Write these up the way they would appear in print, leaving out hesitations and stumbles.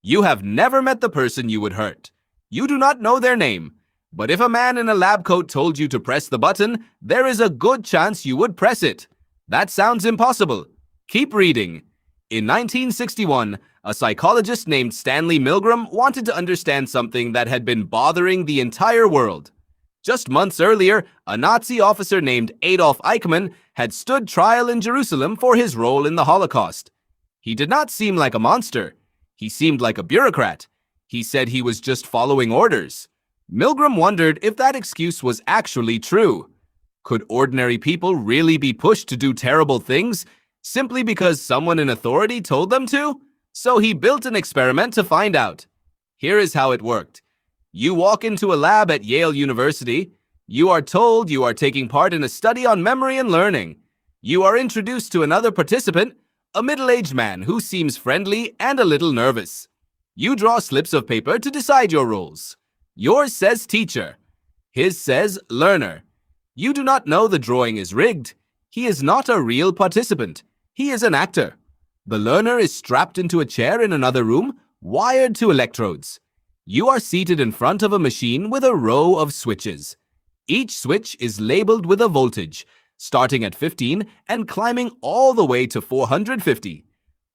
You have never met the person you would hurt. You do not know their name. But if a man in a lab coat told you to press the button, there is a good chance you would press it. That sounds impossible. Keep reading. In 1961, a psychologist named Stanley Milgram wanted to understand something that had been bothering the entire world. Just months earlier, a Nazi officer named Adolf Eichmann had stood trial in Jerusalem for his role in the Holocaust. He did not seem like a monster. He seemed like a bureaucrat. He said he was just following orders. Milgram wondered if that excuse was actually true. Could ordinary people really be pushed to do terrible things simply because someone in authority told them to? So he built an experiment to find out. Here is how it worked. You walk into a lab at Yale University. You are told you are taking part in a study on memory and learning. You are introduced to another participant, a middle-aged man who seems friendly and a little nervous. You draw slips of paper to decide your roles. Yours says teacher. His says learner. You do not know the drawing is rigged. He is not a real participant. He is an actor. The learner is strapped into a chair in another room, wired to electrodes. You are seated in front of a machine with a row of switches. Each switch is labeled with a voltage, starting at 15 and climbing all the way to 450.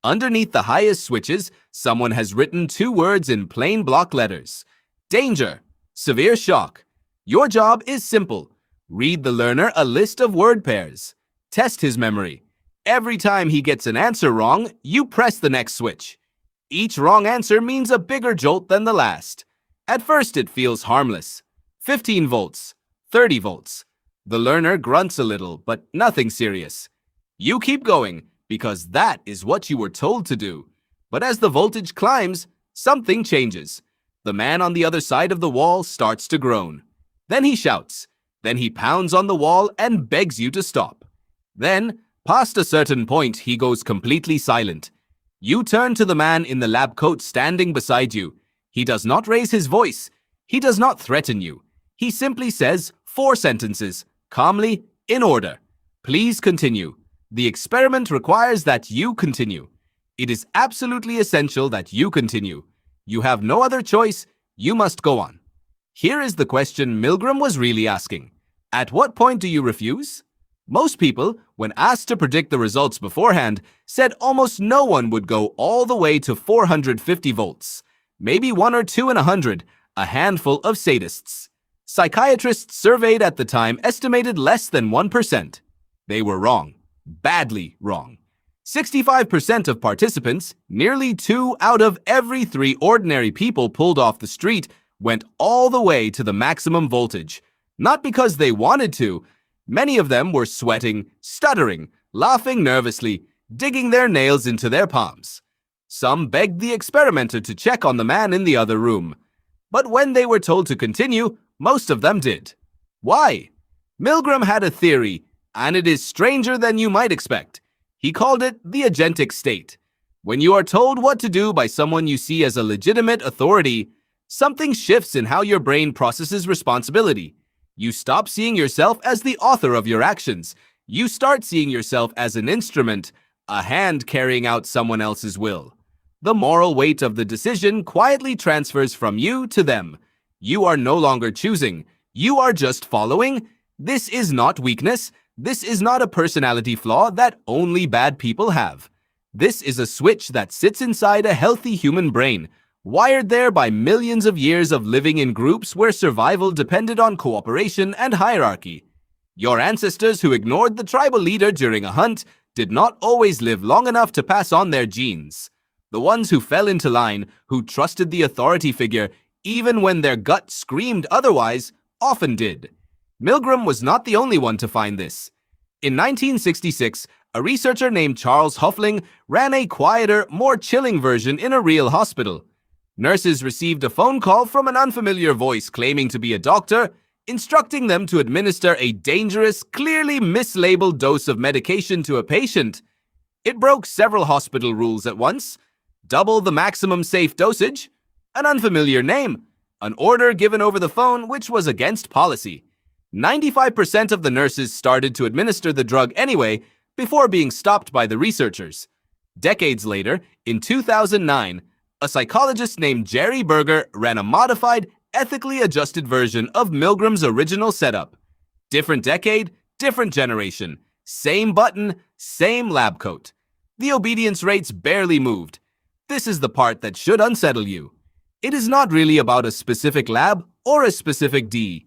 Underneath the highest switches, someone has written 2 words in plain block letters. Danger, severe shock. Your job is simple. Read the learner a list of word pairs. Test his memory. Every time he gets an answer wrong, you press the next switch. Each wrong answer means a bigger jolt than the last. At first it feels harmless. 15 volts, 30 volts. The learner grunts a little, but nothing serious. You keep going, because that is what you were told to do. But as the voltage climbs, something changes. The man on the other side of the wall starts to groan. Then he shouts. Then he pounds on the wall and begs you to stop. Then, past a certain point, he goes completely silent. You turn to the man in the lab coat standing beside you. He does not raise his voice. He does not threaten you. He simply says 4 sentences, calmly, in order. Please continue. The experiment requires that you continue. It is absolutely essential that you continue. You have no other choice. You must go on. Here is the question Milgram was really asking. At what point do you refuse? Most people, when asked to predict the results beforehand, said almost no one would go all the way to 450 volts. Maybe 1 or 2 in 100, a handful of sadists. Psychiatrists surveyed at the time estimated less than 1%. They were wrong. Badly wrong. 65% of participants, nearly 2 out of every 3 ordinary people pulled off the street, went all the way to the maximum voltage. Not because they wanted to. Many of them were sweating, stuttering, laughing nervously, digging their nails into their palms. Some begged the experimenter to check on the man in the other room. But when they were told to continue, most of them did. Why? Milgram had a theory, and it is stranger than you might expect. He called it the agentic state. When you are told what to do by someone you see as a legitimate authority, something shifts in how your brain processes responsibility. You stop seeing yourself as the author of your actions. You start seeing yourself as an instrument, a hand carrying out someone else's will. The moral weight of the decision quietly transfers from you to them. You are no longer choosing. You are just following. This is not weakness. This is not a personality flaw that only bad people have. This is a switch that sits inside a healthy human brain, wired there by millions of years of living in groups where survival depended on cooperation and hierarchy. Your ancestors who ignored the tribal leader during a hunt did not always live long enough to pass on their genes. The ones who fell into line, who trusted the authority figure, even when their gut screamed otherwise, often did. Milgram was not the only one to find this. In 1966, a researcher named Charles Huffling ran a quieter, more chilling version in a real hospital. Nurses received a phone call from an unfamiliar voice claiming to be a doctor, instructing them to administer a dangerous, clearly mislabeled dose of medication to a patient. It broke several hospital rules at once. Double the maximum safe dosage, an unfamiliar name, an order given over the phone which was against policy. 95% of the nurses started to administer the drug anyway before being stopped by the researchers. Decades later, in 2009, A psychologist named Jerry Berger ran a modified, ethically adjusted version of Milgram's original setup. Different decade, different generation. Same button, same lab coat. The obedience rates barely moved. This is the part that should unsettle you. It is not really about a specific lab or a specific D.